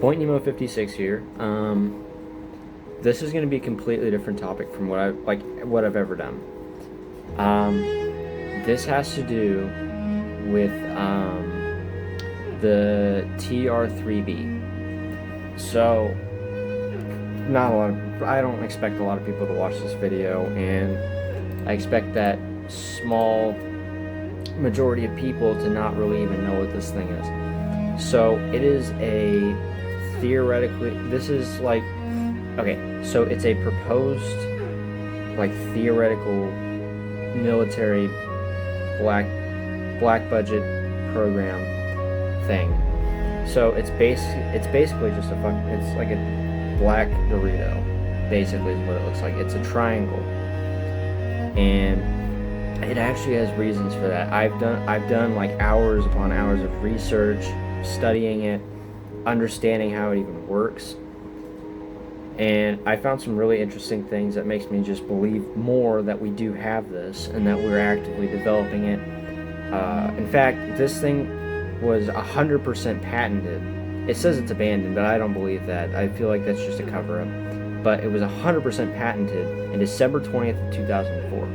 Point Nemo 56 here. This is going to be a completely different topic from what I've ever done. This has to do with the TR-3B. So, not a lot of, I don't expect a lot of people to watch this video, and I expect that small majority of people to not really even know what this thing is. So it is a theoretically, this is like, okay, so it's a proposed like theoretical military black budget program thing. So it's basically just it's like a black Dorito, basically is what it looks like. It's a triangle, and it actually has reasons for that. I've done like hours upon hours of research, studying it, understanding how it even works, and I found some really interesting things that makes me just believe more that we do have this and that we're actively developing it. In fact, this thing was 100% patented. It says it's abandoned, but I don't believe that. I feel like that's just a cover-up. But it was 100% patented in December 20th of 2004.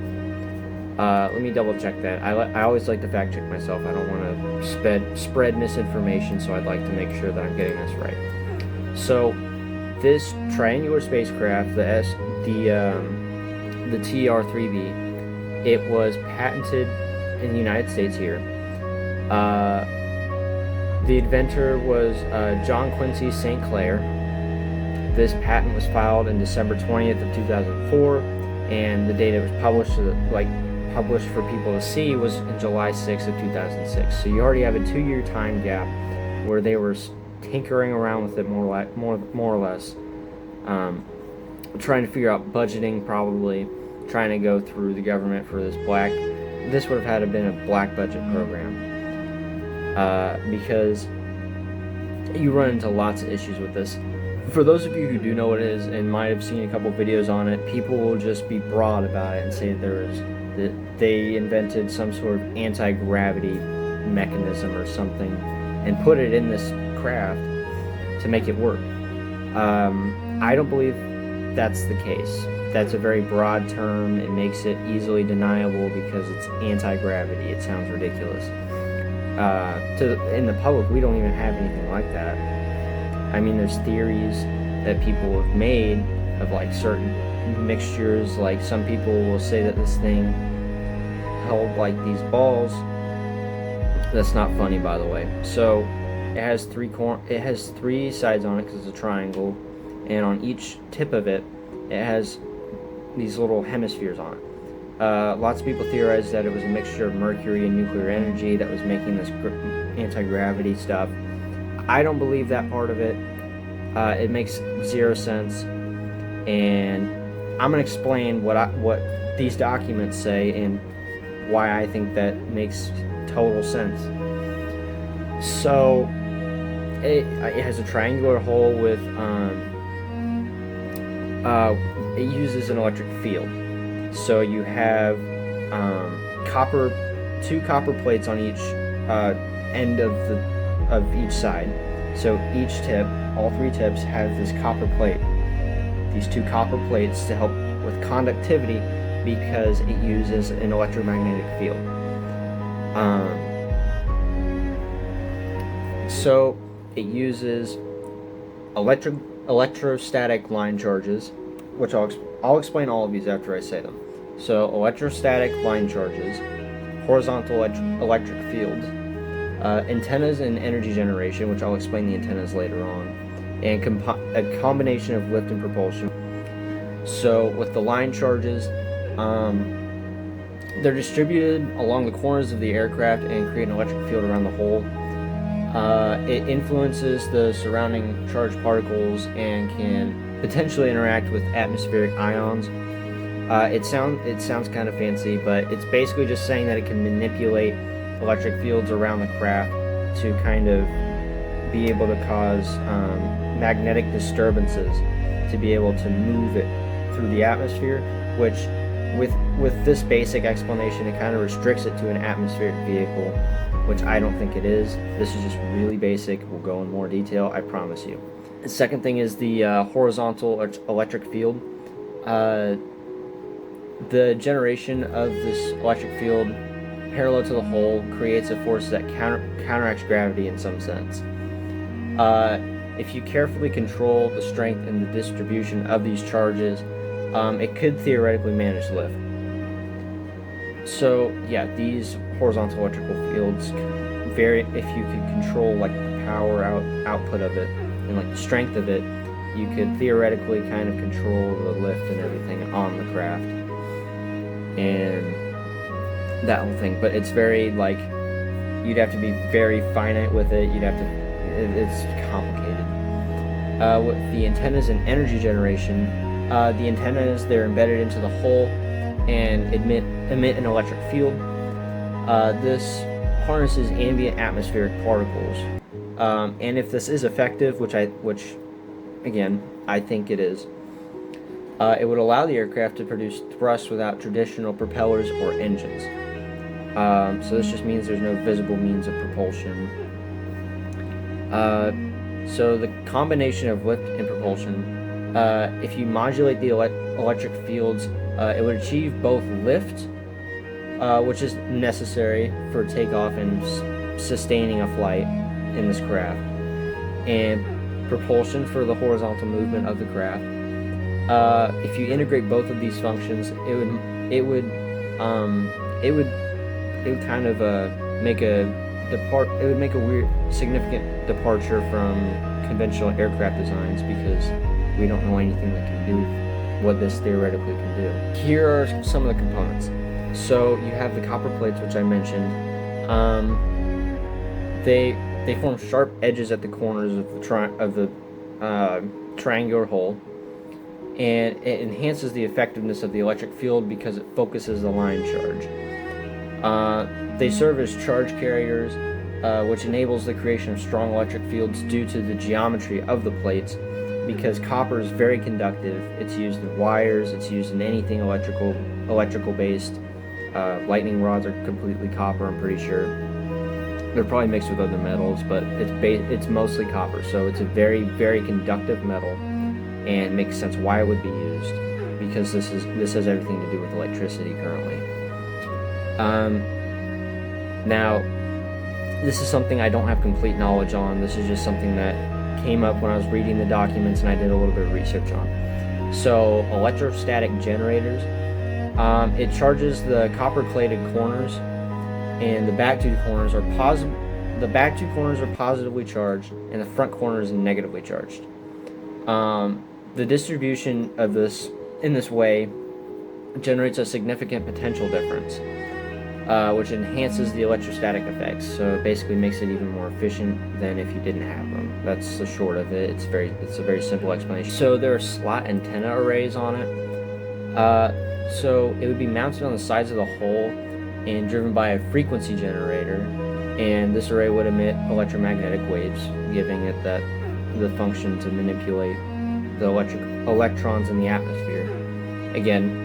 Let me double check that. I always like to fact check myself. I don't want to spread misinformation, so I'd like to make sure that I'm getting this right. So this triangular spacecraft, the TR-3B, it was patented in the United States here. The inventor was John Quincy St. Clair. This patent was filed in December 20th of 2004, and the date it was published for people to see was in July 6th of 2006. So you already have a 2-year time gap where they were tinkering around with it more or less, trying to figure out budgeting, probably trying to go through the government for this black. This would have had to been a black budget program, because you run into lots of issues with this. For those of you who do know what it is and might have seen a couple videos on it, people will just be broad about it and say that they invented some sort of anti-gravity mechanism or something and put it in this craft to make it work. I don't believe that's the case. That's a very broad term. It makes it easily deniable because it's anti-gravity. It sounds ridiculous. In the public, we don't even have anything like that. I mean, there's theories that people have made of like certain mixtures. Like some people will say that this thing held like these balls. That's not funny, by the way. So it has three sides on it because it's a triangle, and on each tip of it, it has these little hemispheres on it. Lots of people theorize that it was a mixture of mercury and nuclear energy that was making this anti-gravity stuff. I don't believe that part of it. It makes zero sense, and I'm gonna explain what these documents say and why I think that makes total sense. So it has a triangular hole with it uses an electric field. So you have two copper plates on each end of each side. So each tip, all three tips, have this copper plate. These two copper plates to help with conductivity because it uses an electromagnetic field. So it uses electrostatic line charges, which I'll explain all of these after I say them. So electrostatic line charges, horizontal electric fields, antennas and energy generation, which I'll explain the antennas later on, and a combination of lift and propulsion. So with the line charges, they're distributed along the corners of the aircraft and create an electric field around the whole. It influences the surrounding charged particles and can potentially interact with atmospheric ions. It sounds kind of fancy, but it's basically just saying that it can manipulate electric fields around the craft to kind of be able to cause magnetic disturbances to be able to move it through the atmosphere, which with this basic explanation, it kind of restricts it to an atmospheric vehicle. which I don't think it is. This is just really basic. We'll go in more detail, I promise you. The second thing is the horizontal electric field. The generation of this electric field parallel to the hole creates a force that counteracts gravity in some sense. If you carefully control the strength and the distribution of these charges, it could theoretically manage lift. So yeah, these horizontal electrical fields vary. If you could control like the power output of it and like the strength of it, you could theoretically kind of control the lift and everything on the craft and that whole thing. But it's very like, you'd have to be very finite with it. It's complicated. With the antennas and energy generation, the antennas, they're embedded into the hull and emit an electric field. This harnesses ambient atmospheric particles, and if this is effective, which again I think it is, it would allow the aircraft to produce thrust without traditional propellers or engines. So this just means there's no visible means of propulsion. So the combination of lift and propulsion, if you modulate the electric fields, it would achieve both lift, which is necessary for takeoff and sustaining a flight in this craft, and propulsion for the horizontal movement of the craft. If you integrate both of these functions, it would kind of make a weird significant departure from conventional aircraft designs, because we don't know anything that can do what this theoretically can do. Here are some of the components. So you have the copper plates, which I mentioned. They form sharp edges at the corners of the triangular hole, and it enhances the effectiveness of the electric field because it focuses the line charge. They serve as charge carriers, which enables the creation of strong electric fields due to the geometry of the plates. Because copper is very conductive, it's used in wires, it's used in anything electrical based. Lightning rods are completely copper, I'm pretty sure. They're probably mixed with other metals, but it's mostly copper. So it's a very, very conductive metal, and it makes sense why it would be used, because this has everything to do with electricity currently. Now, this is something I don't have complete knowledge on. This is just something that came up when I was reading the documents and I did a little bit of research on. So, electrostatic generators. It charges the copper-plated corners, and the back two corners are positively charged, and the front corners are negatively charged. The distribution of this in this way generates a significant potential difference, which enhances the electrostatic effects. So it basically makes it even more efficient than if you didn't have them. That's the short of it. It's a very simple explanation. So there are slot antenna arrays on it. So it would be mounted on the sides of the hull and driven by a frequency generator, and this array would emit electromagnetic waves, giving it the function to manipulate the electrons in the atmosphere. Again,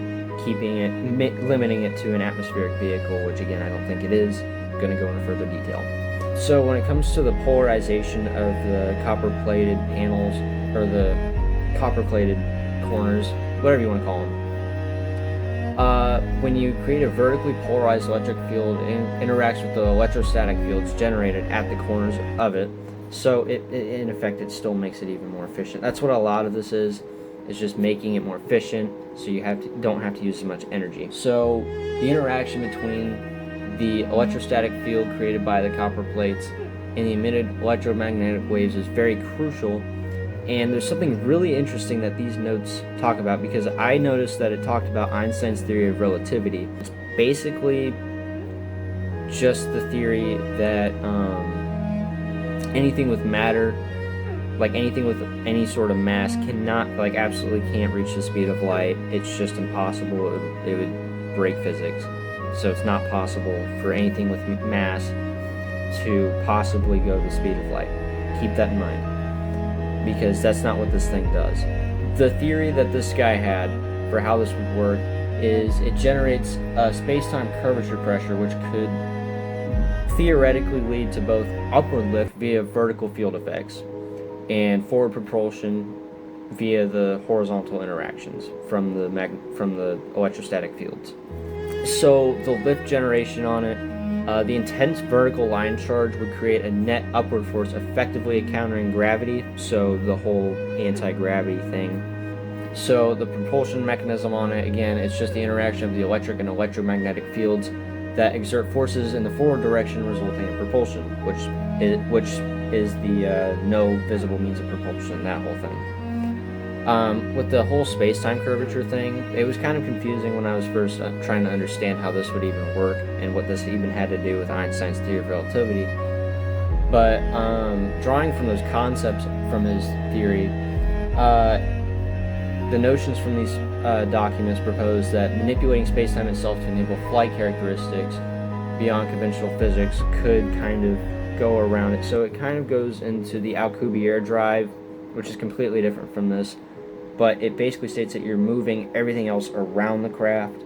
limiting it to an atmospheric vehicle, which again I don't think it is. I'm going to go into further detail. So when it comes to the polarization of the copper-plated panels, or the copper-plated corners, whatever you want to call them, when you create a vertically polarized electric field, it interacts with the electrostatic fields generated at the corners of it. So in effect, it still makes it even more efficient. That's what a lot of this is. It's just making it more efficient, so you don't have to use as much energy. So the interaction between the electrostatic field created by the copper plates and the emitted electromagnetic waves is very crucial. And there's something really interesting that these notes talk about, because I noticed that it talked about Einstein's theory of relativity. It's basically just the theory that anything with matter, like anything with any sort of mass, absolutely can't reach the speed of light. It's just impossible. It would break physics. So it's not possible for anything with mass to possibly go the speed of light. Keep that in mind, because that's not what this thing does. The theory that this guy had for how this would work is it generates a space-time curvature pressure, which could theoretically lead to both upward lift via vertical field effects and forward propulsion via the horizontal interactions from the electrostatic fields. So the lift generation on it, the intense vertical line charge would create a net upward force, effectively countering gravity, so the whole anti-gravity thing. So the propulsion mechanism on it, again, it's just the interaction of the electric and electromagnetic fields that exert forces in the forward direction, resulting in propulsion, which is the no visible means of propulsion, that whole thing. With the whole space-time curvature thing, it was kind of confusing when I was first trying to understand how this would even work and what this even had to do with Einstein's theory of relativity. But drawing from those concepts from his theory, the notions from these documents propose that manipulating space-time itself to enable flight characteristics beyond conventional physics could kind of go around it. So it kind of goes into the Alcubierre drive, which is completely different from this, but it basically states that you're moving everything else around the craft.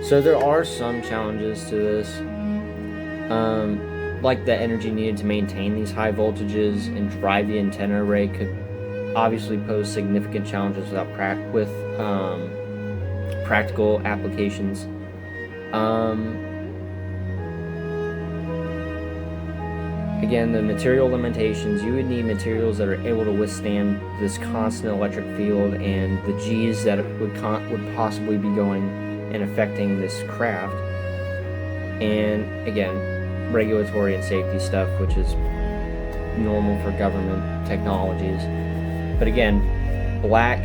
So there are some challenges to this, like the energy needed to maintain these high voltages and drive the antenna array could obviously pose significant challenges with practical applications. Again, the material limitations, you would need materials that are able to withstand this constant electric field and the G's that would possibly be going and affecting this craft. And again, regulatory and safety stuff, which is normal for government technologies. But again, black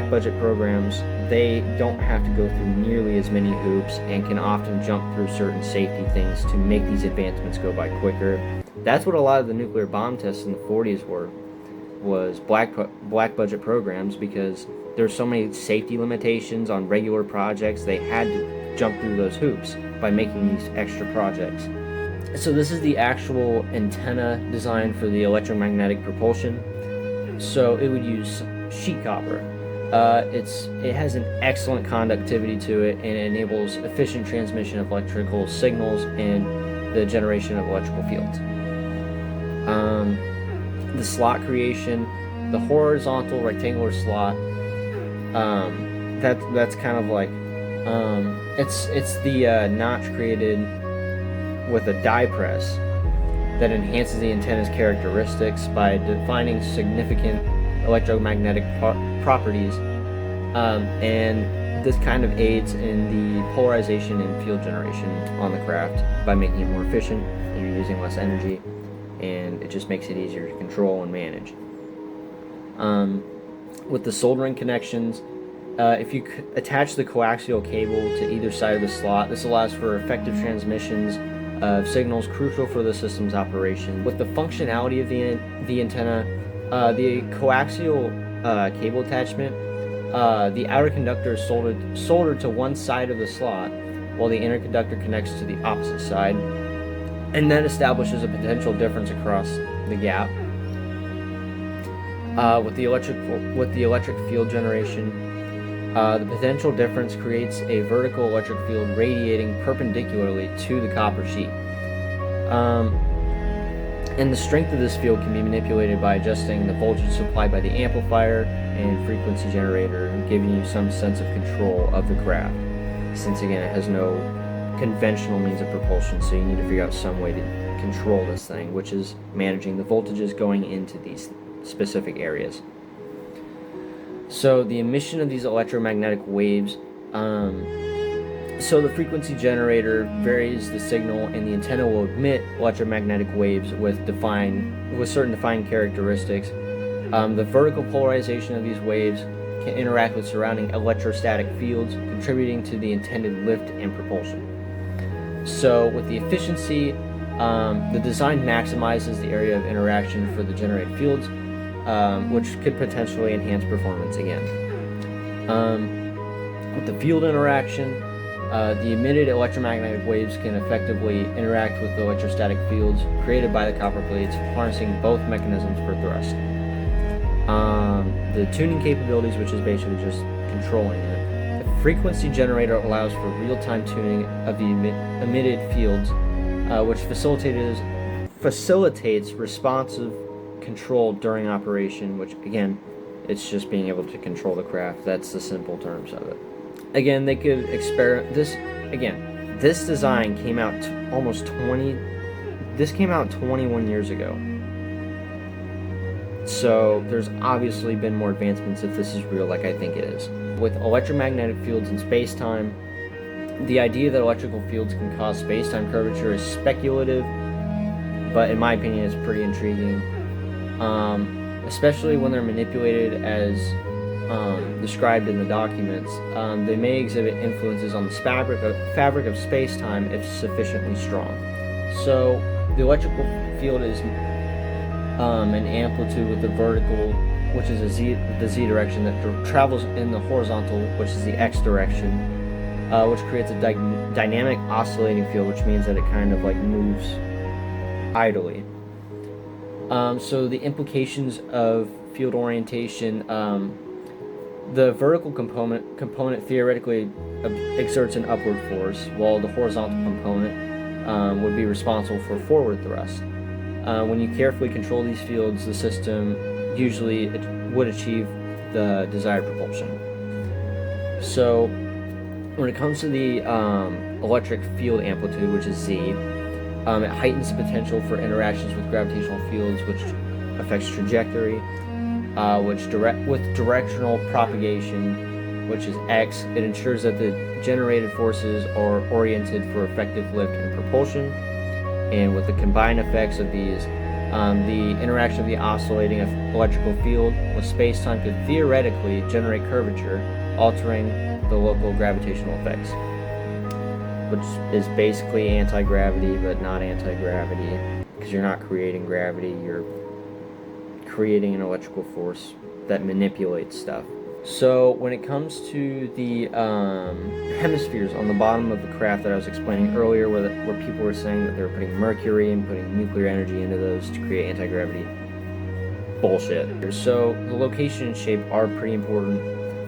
budget programs, they don't have to go through nearly as many hoops and can often jump through certain safety things to make these advancements go by quicker. That's what a lot of the nuclear bomb tests in the 40s was black budget programs, because there's so many safety limitations on regular projects. They had to jump through those hoops by making these extra projects. So this is the actual antenna design for the electromagnetic propulsion. So it would use sheet copper. It has an excellent conductivity to it, and it enables efficient transmission of electrical signals and the generation of electrical fields. The slot creation, the horizontal rectangular slot, that's kind of like it's the notch created with a die press that enhances the antenna's characteristics by defining significant electromagnetic properties, and this kind of aids in the polarization and field generation on the craft by making it more efficient, and you're using less energy, and it just makes it easier to control and manage. With the soldering connections, if you attach the coaxial cable to either side of the slot, this allows for effective transmissions of signals crucial for the system's operation. With the functionality of the antenna, the coaxial cable attachment, the outer conductor is soldered to one side of the slot, while the inner conductor connects to the opposite side, and that establishes a potential difference across the gap. With the electric field generation, the potential difference creates a vertical electric field radiating perpendicularly to the copper sheet. And the strength of this field can be manipulated by adjusting the voltage supplied by the amplifier and frequency generator, giving you some sense of control of the craft, since again it has no conventional means of propulsion, so you need to figure out some way to control this thing, which is managing the voltages going into these specific areas. So the emission of these electromagnetic waves, so the frequency generator varies the signal, and the antenna will emit electromagnetic waves with certain defined characteristics. The vertical polarization of these waves can interact with surrounding electrostatic fields, contributing to the intended lift and propulsion. So with the efficiency, the design maximizes the area of interaction for the generated fields, which could potentially enhance performance again. With the field interaction, the emitted electromagnetic waves can effectively interact with the electrostatic fields created by the copper plates, harnessing both mechanisms for thrust. The tuning capabilities, which is basically just controlling it. The frequency generator allows for real-time tuning of the emitted fields which facilitates responsive control during operation, which again, it's just being able to control the craft. That's the simple terms of it. Again, they could experiment this. Again, this design came out This came out 21 years ago. So there's obviously been more advancements if this is real, like I think it is. With electromagnetic fields in space-time, the idea that electrical fields can cause space-time curvature is speculative, but in my opinion, it's pretty intriguing. Especially when they're manipulated as described in the documents. They may exhibit influences on the fabric of space-time if sufficiently strong. So the electrical field is an amplitude with the vertical, which is the z direction, that travels in the horizontal, which is the x direction, which creates a dynamic oscillating field, which means that it kind of like moves idly. So the implications of field orientation, the vertical component theoretically exerts an upward force, while the horizontal component would be responsible for forward thrust. When you carefully control these fields, the system usually would achieve the desired propulsion. So when it comes to the electric field amplitude, which is z, it heightens the potential for interactions with gravitational fields, which affects trajectory, with directional propagation, which is x. It ensures that the generated forces are oriented for effective lift and propulsion. And with the combined effects of these, the interaction of the oscillating electrical field with space-time could theoretically generate curvature, altering the local gravitational effects, which is basically anti-gravity, but not anti-gravity, because you're not creating gravity, you're creating an electrical force that manipulates stuff. So when it comes to the hemispheres on the bottom of the craft that I was explaining earlier, where people were saying that they were putting mercury and putting nuclear energy into those to create anti-gravity, bullshit. So the location and shape are pretty important.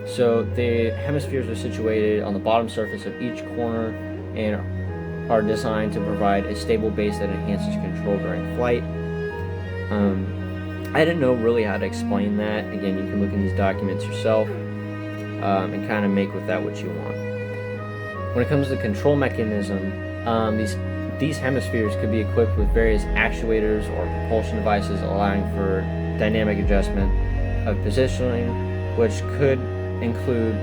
So the hemispheres are situated on the bottom surface of each corner and are designed to provide a stable base that enhances control during flight. I didn't know really how to explain that. Again, you can look in these documents yourself and kind of make with that what you want. When it comes to the control mechanism, these hemispheres could be equipped with various actuators or propulsion devices, allowing for dynamic adjustment of positioning, which could include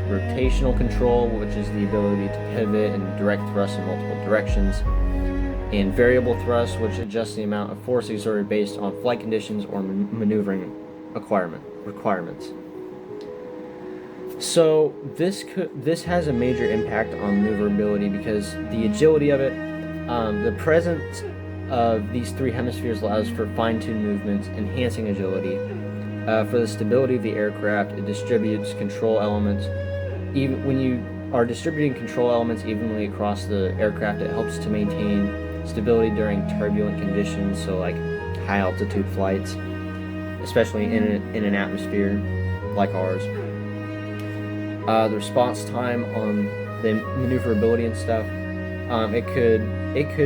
rotational control, which is the ability to pivot and direct thrust in multiple directions, and variable thrust, which adjusts the amount of force exerted based on flight conditions or maneuvering requirements. So this has a major impact on maneuverability because the agility of it, the presence of these three hemispheres allows for fine-tuned movements, enhancing agility. For the stability of the aircraft, it distributes control elements. Even when you are distributing control elements evenly across the aircraft, it helps to maintain stability during turbulent conditions, so like high altitude flights, especially in an atmosphere like ours. The response time on the maneuverability and stuff, it could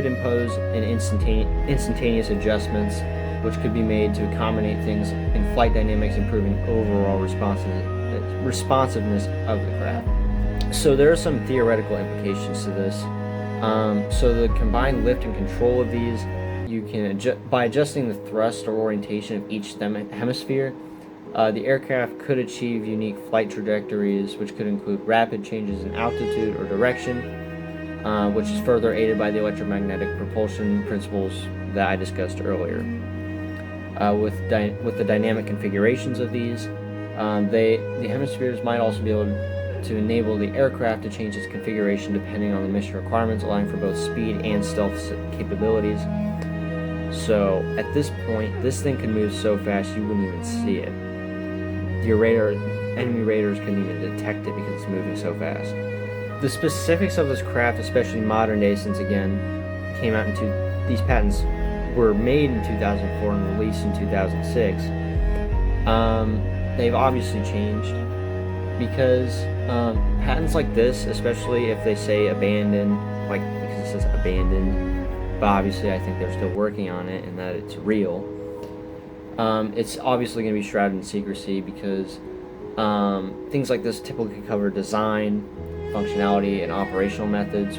impose an instantaneous adjustments, which could be made to accommodate things in flight dynamics, improving overall responsiveness of the craft. So there are some theoretical implications to this. So the combined lift and control of these, you can by adjusting the thrust or orientation of each hemisphere, the aircraft could achieve unique flight trajectories, which could include rapid changes in altitude or direction, which is further aided by the electromagnetic propulsion principles that I discussed earlier. With the dynamic configurations of these, the hemispheres might also be able to enable the aircraft to change its configuration depending on the mission requirements, allowing for both speed and stealth capabilities. So at this point, this thing can move so fast you wouldn't even see it. Your enemy radars couldn't even detect it because it's moving so fast. The specifics of this craft, especially modern day, since again came out these patents were made in 2004 and released in 2006. They've obviously changed because patents like this, especially if they say abandoned, like because it says abandoned, but obviously I think they're still working on it and that it's real. It's obviously going to be shrouded in secrecy because things like this typically cover design, functionality, and operational methods,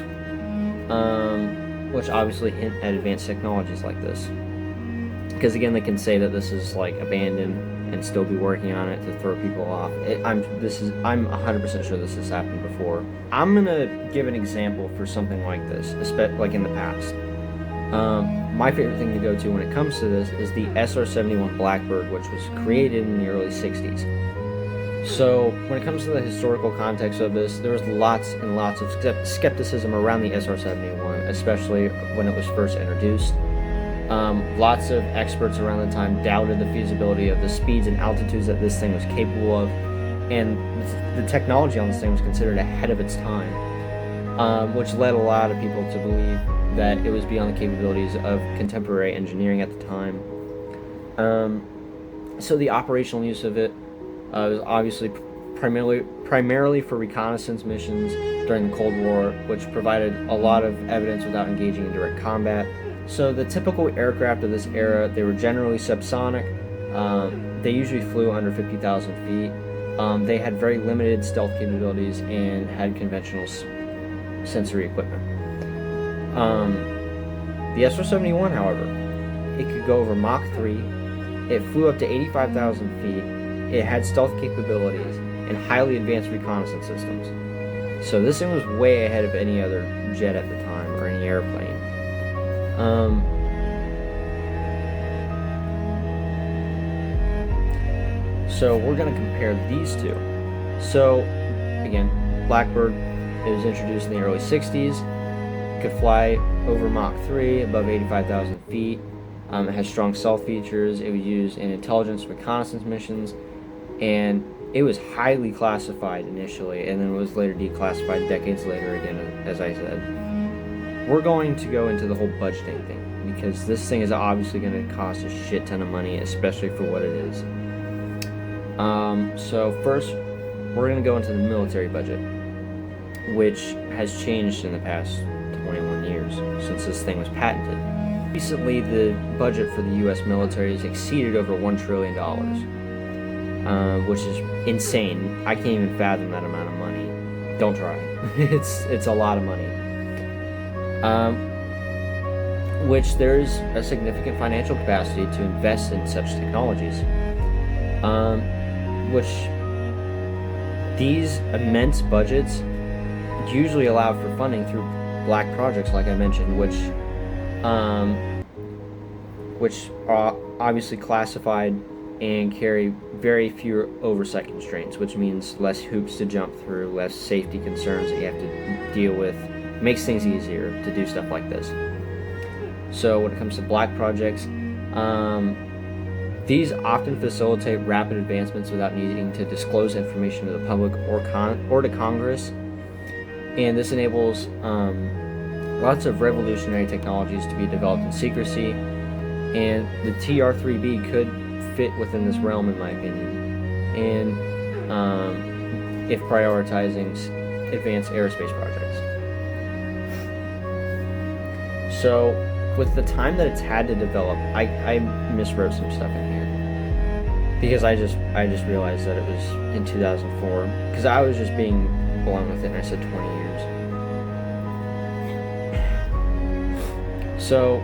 which obviously hint at advanced technologies like this. Because again, they can say that this is like abandoned and still be working on it to throw people off. I'm 100% sure this has happened before. I'm gonna give an example for something like this, like in the past. My favorite thing to go to when it comes to this is the SR-71 Blackbird, which was created in the early 60s. So when it comes to the historical context of this, there was lots and lots of skepticism around the SR-71, especially when it was first introduced. Lots of experts around the time doubted the feasibility of the speeds and altitudes that this thing was capable of, and the technology on this thing was considered ahead of its time, which led a lot of people to believe that it was beyond the capabilities of contemporary engineering at the time. So the operational use of it was obviously primarily for reconnaissance missions during the Cold War, which provided a lot of evidence without engaging in direct combat. So the typical aircraft of this era, they were generally subsonic. They usually flew under 50,000 feet. They had very limited stealth capabilities and had conventional sensory equipment. The SR-71, however, it could go over Mach 3. It flew up to 85,000 feet. It had stealth capabilities and highly advanced reconnaissance systems. So this thing was way ahead of any other jet at the time or any airplane. So we're going to compare these two. So again, Blackbird, it was introduced in the early 60s. It could fly over Mach 3 above 85,000 feet. It has strong stealth features. It was used in intelligence reconnaissance missions, and it was highly classified initially, and then was later declassified decades later again, as I said. We're going to go into the whole budgeting thing, because this thing is obviously going to cost a shit ton of money, especially for what it is. So first, we're going to go into the military budget, which has changed in the past 21 years since this thing was patented. Recently, the budget for the U.S. military has exceeded over $1 trillion, which is insane. I can't even fathom that amount of money. Don't try. It's a lot of money. Which there's a significant financial capacity to invest in such technologies. Which these immense budgets usually allow for funding through black projects, like I mentioned, which are obviously classified and carry very few oversight constraints, which means less hoops to jump through, less safety concerns that you have to deal with. It makes things easier to do stuff like this. So when it comes to black projects, these often facilitate rapid advancements without needing to disclose information to the public or to Congress, and this enables lots of revolutionary technologies to be developed in secrecy, and the TR-3B could fit within this realm, in my opinion, and if prioritizing advanced aerospace projects. So with the time that it's had to develop, I miswrote some stuff in here because I just realized that it was in 2004, because I was just being blunt with it and I said 20 years. So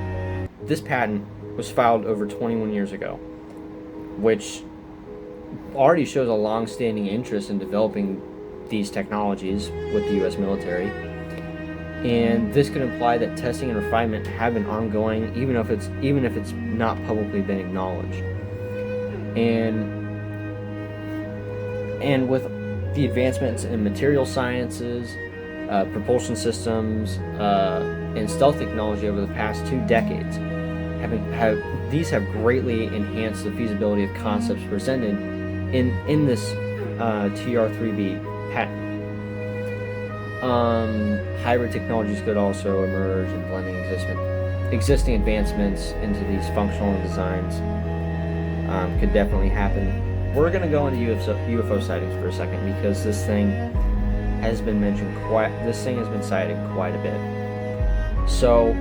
this patent was filed over 21 years ago, which already shows a long-standing interest in developing these technologies with the U.S. military. And this could imply that testing and refinement have been ongoing, even if it's not publicly been acknowledged. And with the advancements in material sciences, propulsion systems, and stealth technology over the past 2 decades, these have greatly enhanced the feasibility of concepts presented in this TR-3B patent. Hybrid technologies could also emerge, and blending existing advancements into these functional designs could definitely happen. We're going to go into UFO sightings for a second, because this thing has been mentioned sighted quite a bit. So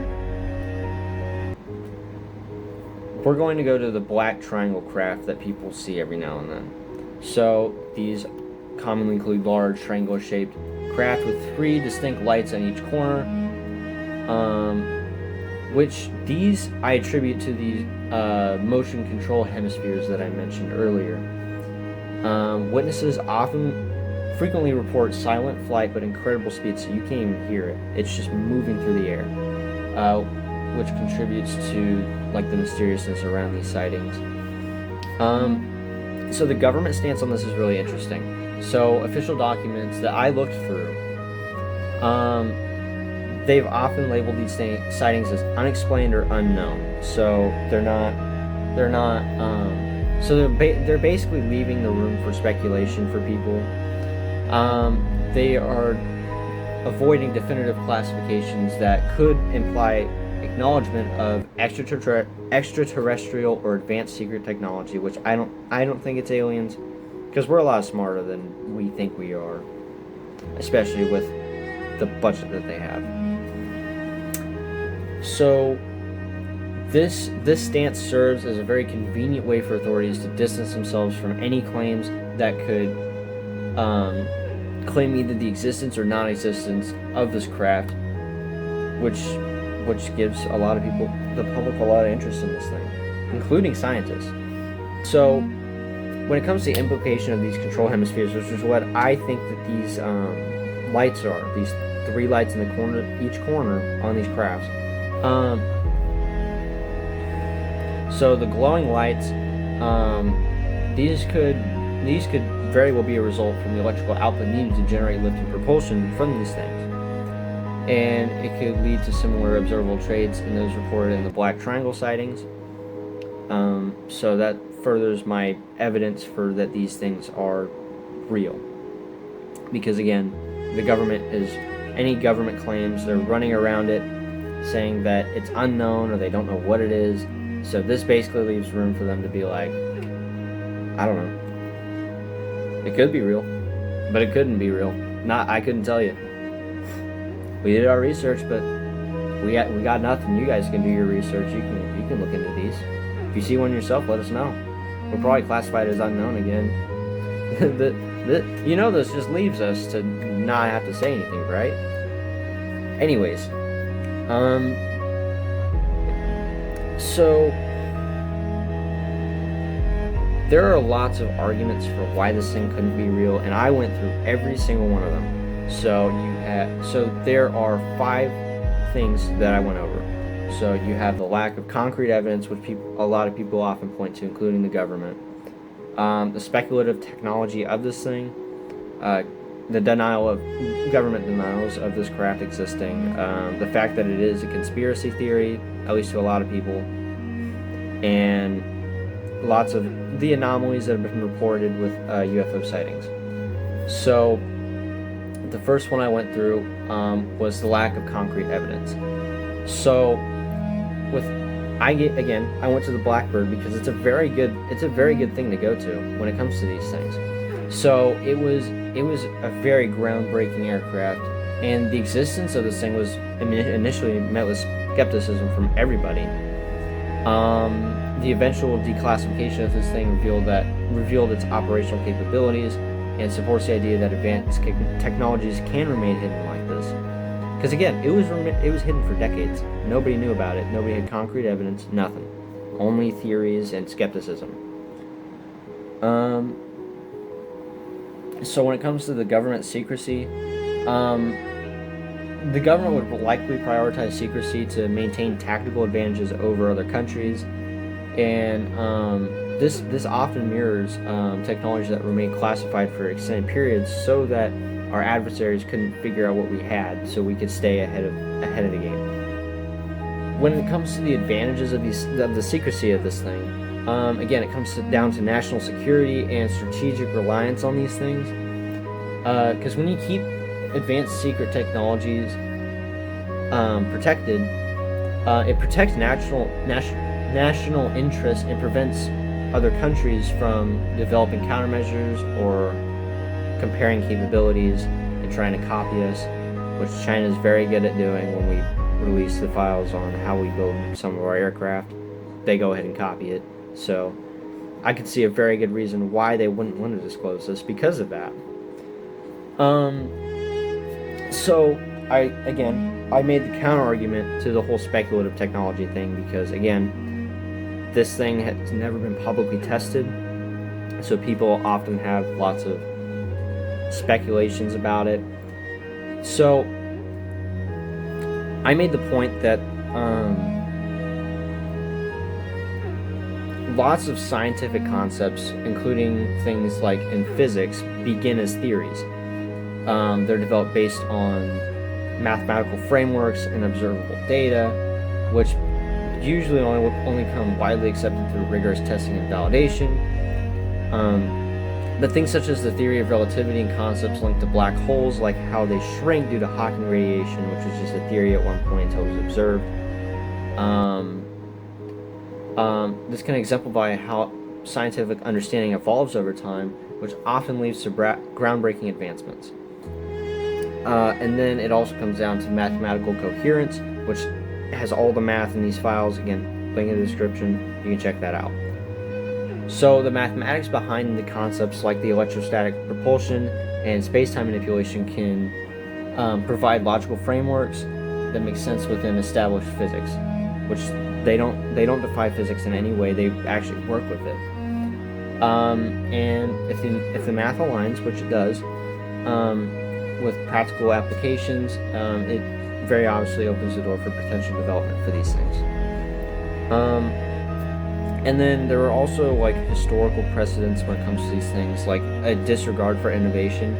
we're going to go to the black triangle craft that people see every now and then. So these commonly include large triangular-shaped craft with 3 distinct lights on each corner, which these I attribute to the motion control hemispheres that I mentioned earlier. Witnesses frequently report silent flight but incredible speed, so you can't even hear it. It's just moving through the air, which contributes to like the mysteriousness around these sightings. So the government stance on this is really interesting. So official documents that I looked through, they've often labeled these sightings as unexplained or unknown. So they're basically leaving the room for speculation for people. They are avoiding definitive classifications that could imply acknowledgement of extraterrestrial or advanced secret technology, which I don't think it's aliens, because we're a lot smarter than we think we are, especially with the budget that they have. So this stance serves as a very convenient way for authorities to distance themselves from any claims that could claim either the existence or non-existence of this craft, which gives a lot of people, the public, a lot of interest in this thing, including scientists. So when it comes to the implication of these control hemispheres, which is what I think that these lights are, these 3 lights in the corner, each corner on these crafts. So the glowing lights, these could very well be a result from the electrical output needed to generate lift and propulsion from these things. And it could lead to similar observable traits in those reported in the black triangle sightings. So that furthers my evidence for that these things are real. Because again, any government claims, they're running around it saying that it's unknown or they don't know what it is. So this basically leaves room for them to be like, I don't know. It could be real, but it couldn't be real. I couldn't tell you. We did our research, but we got nothing. You guys can do your research. You can look into these. If you see one yourself, let us know. We'll probably classify it as unknown again. This just leaves us to not have to say anything, right? Anyways, so there are lots of arguments for why this thing couldn't be real, and I went through every single one of them. So there are 5 things that I went over. So you have the lack of concrete evidence, which a lot of people often point to, including the government. The speculative technology of this thing, the government denials of this craft existing, the fact that it is a conspiracy theory, at least to a lot of people, and lots of the anomalies that have been reported with UFO sightings. So the first one I went through was the lack of concrete evidence. So I went to the Blackbird because it's a very good thing to go to when it comes to these things. So it was a very groundbreaking aircraft, and the existence of this thing was initially met with skepticism from everybody. The eventual declassification of this thing revealed its operational capabilities and supports the idea that advanced technologies can remain hidden like this. Because again, it was hidden for decades. Nobody knew about it. Nobody had concrete evidence. Nothing. Only theories and skepticism. So when it comes to the government secrecy, the government would likely prioritize secrecy to maintain tactical advantages over other countries, and this often mirrors technology that remained classified for extended periods, so that our adversaries couldn't figure out what we had, so we could stay ahead of the game. When it comes to the advantages of the secrecy of this thing, again, it comes down to national security and strategic reliance on these things. Because when you keep advanced secret technologies protected, it protects national interests and prevents other countries from developing countermeasures or comparing capabilities and trying to copy us, which China is very good at doing when we release the files on how we build some of our aircraft. they go ahead and copy it. So I could see a very good reason why they wouldn't want to disclose this because of that. So I made the counter argument to the whole speculative technology thing because, again, this thing has never been publicly tested, so people often have lots of speculations about it. So I made the point that lots of scientific concepts, including things like in physics, begin as theories. They're developed based on mathematical frameworks and observable data, which usually only come widely accepted through rigorous testing and validation. But things such as the theory of relativity and concepts linked to black holes, like how they shrink due to Hawking radiation, which was just a theory at one point until it was observed. This can exemplify how scientific understanding evolves over time, which often leads to groundbreaking advancements. And then it also comes down to mathematical coherence, which has all the math in these files. Again, link in the description, you can check that out. So the mathematics behind the concepts like the electrostatic propulsion and space-time manipulation can provide logical frameworks that make sense within established physics, which they don't defy physics in any way. They actually work with it. And if the math aligns, which it does, with practical applications, it very obviously opens the door for potential development for these things. And then there are also like historical precedents when it comes to these things, like a disregard for innovation,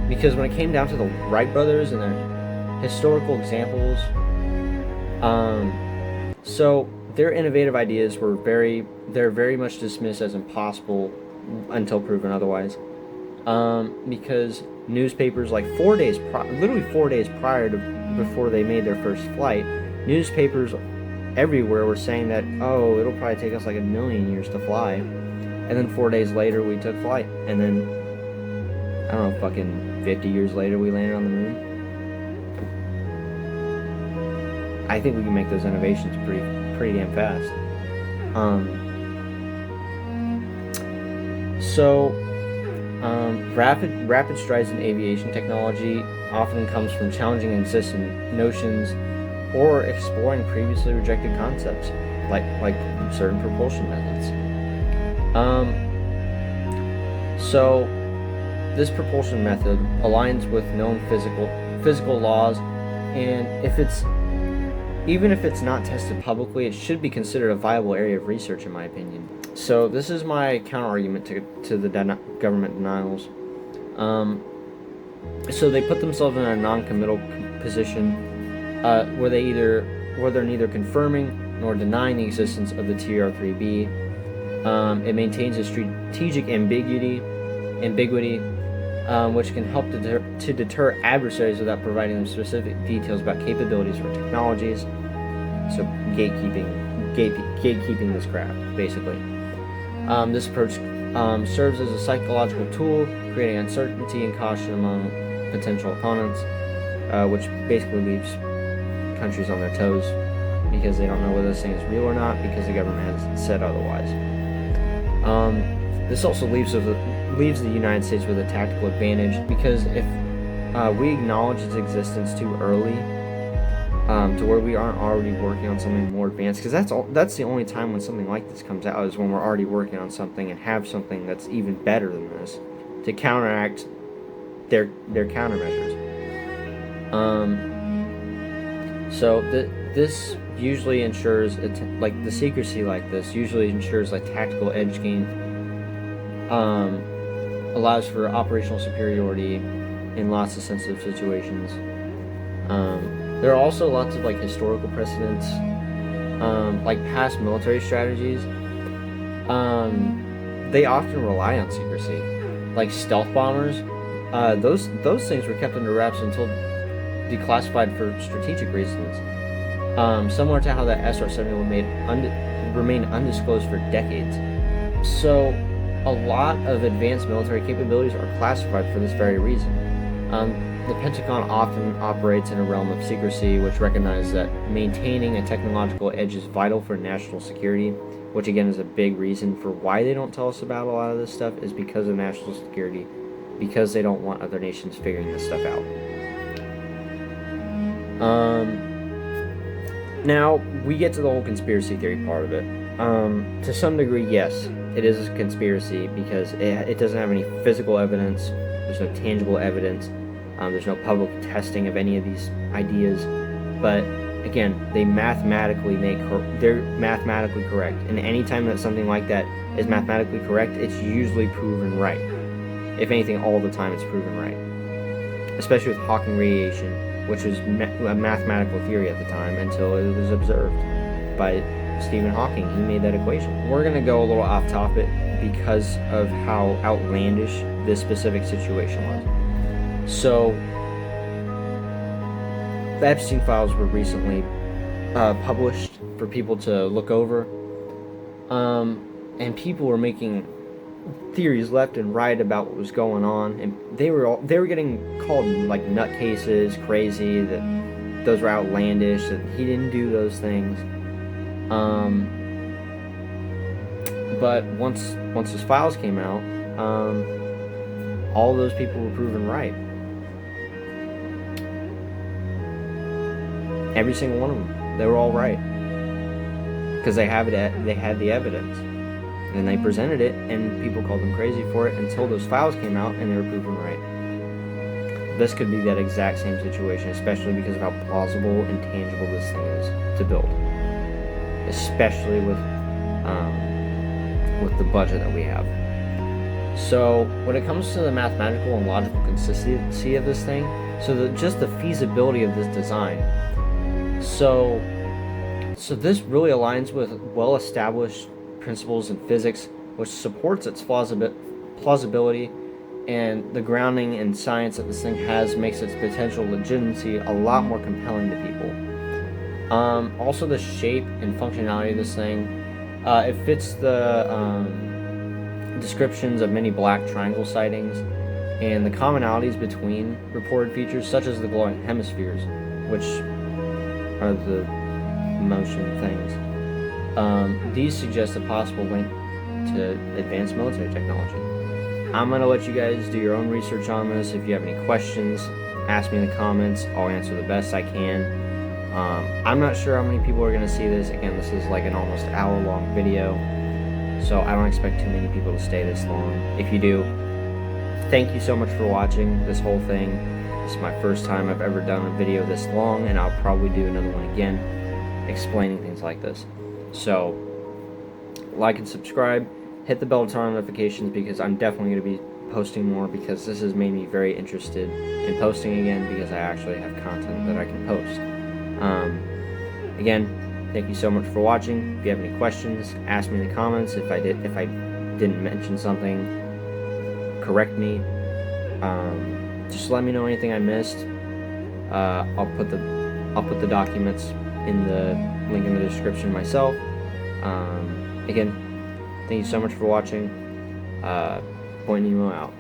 because when it came down to the Wright brothers and their historical examples, so their innovative ideas were very much dismissed as impossible until proven otherwise, because newspapers like literally 4 days prior to before they made their first flight, newspapers everywhere were saying that, oh, it'll probably take us like 1,000,000 years to fly, and then 4 days later we took flight, and then I don't know, fucking 50 years later we landed on the moon. I think we can make those innovations pretty damn fast. Rapid strides in aviation technology often comes from challenging existing notions or exploring previously rejected concepts, like certain propulsion methods. So this propulsion method aligns with known physical laws, and even if it's not tested publicly, it should be considered a viable area of research, in my opinion. So this is my counter-argument to the government denials. So they put themselves in a non-committal position where they're neither confirming nor denying the existence of the TR-3B. It maintains a strategic ambiguity, which can help to deter adversaries without providing them specific details about capabilities or technologies. So gatekeeping this craft, basically. This approach serves as a psychological tool, creating uncertainty and caution among potential opponents, which basically leaves countries on their toes because they don't know whether this thing is real or not, because the government has said otherwise. This also leaves the United States with a tactical advantage, because if we acknowledge its existence too early, to where we aren't already working on something more advanced, because that's the only time when something like this comes out, is when we're already working on something and have something that's even better than this to counteract their countermeasures. So this usually ensures the secrecy like this usually ensures like tactical edge gain, allows for operational superiority in lots of sensitive situations. There are also lots of like historical precedents, like past military strategies. They often rely on secrecy, like stealth bombers. Those things were kept under wraps until declassified for strategic reasons, similar to how the SR-71 remained undisclosed for decades. So a lot of advanced military capabilities are classified for this very reason. The Pentagon often operates in a realm of secrecy, which recognizes that maintaining a technological edge is vital for national security, which again is a big reason for why they don't tell us about a lot of this stuff, is because of national security, because they don't want other nations figuring this stuff out. Now, we get to the whole conspiracy theory part of it. To some degree, yes, it is a conspiracy because it doesn't have any physical evidence, there's no tangible evidence, there's no public testing of any of these ideas, but again, they're mathematically correct, and anytime that something like that is mathematically correct, it's usually proven right. If anything, all the time it's proven right. Especially with Hawking radiation, which was a mathematical theory at the time until it was observed by Stephen Hawking. He made that equation. We're going to go a little off topic because of how outlandish this specific situation was. So, the Epstein files were recently published for people to look over, and people were making theories left and right about what was going on, and they were getting called like nutcases, crazy, that those were outlandish, that he didn't do those things. But once his files came out, all those people were proven right. Every single one of them, they were all right because they had the evidence. And they presented it, and people called them crazy for it until those files came out and they were proven right. This could be that exact same situation, especially because of how plausible and tangible this thing is to build. Especially with the budget that we have. So, when it comes to the mathematical and logical consistency of this thing, just the feasibility of this design. So this really aligns with well-established principles in physics, which supports its plausibility, and the grounding in science that this thing has makes its potential legitimacy a lot more compelling to people. Also, the shape and functionality of this thing, it fits the descriptions of many black triangle sightings and the commonalities between reported features, such as the glowing hemispheres, which are the motion things. These suggest a possible link to advanced military technology. I'm going to let you guys do your own research on this. If you have any questions, ask me in the comments. I'll answer the best I can. I'm not sure how many people are going to see this. Again, this is like an almost hour-long video, so I don't expect too many people to stay this long. If you do, thank you so much for watching this whole thing. This is my first time I've ever done a video this long, and I'll probably do another one again explaining things like this. So, like and subscribe, hit the bell to turn on notifications, because I'm definitely going to be posting more, because this has made me very interested in posting again, because I actually have content that I can post. Again, thank you so much for watching. If you have any questions, ask me in the comments. If I didn't mention something, correct me. Just let me know anything I missed. I'll put the documents in the link in the description myself. Again, thank you so much for watching. Point Nemo out.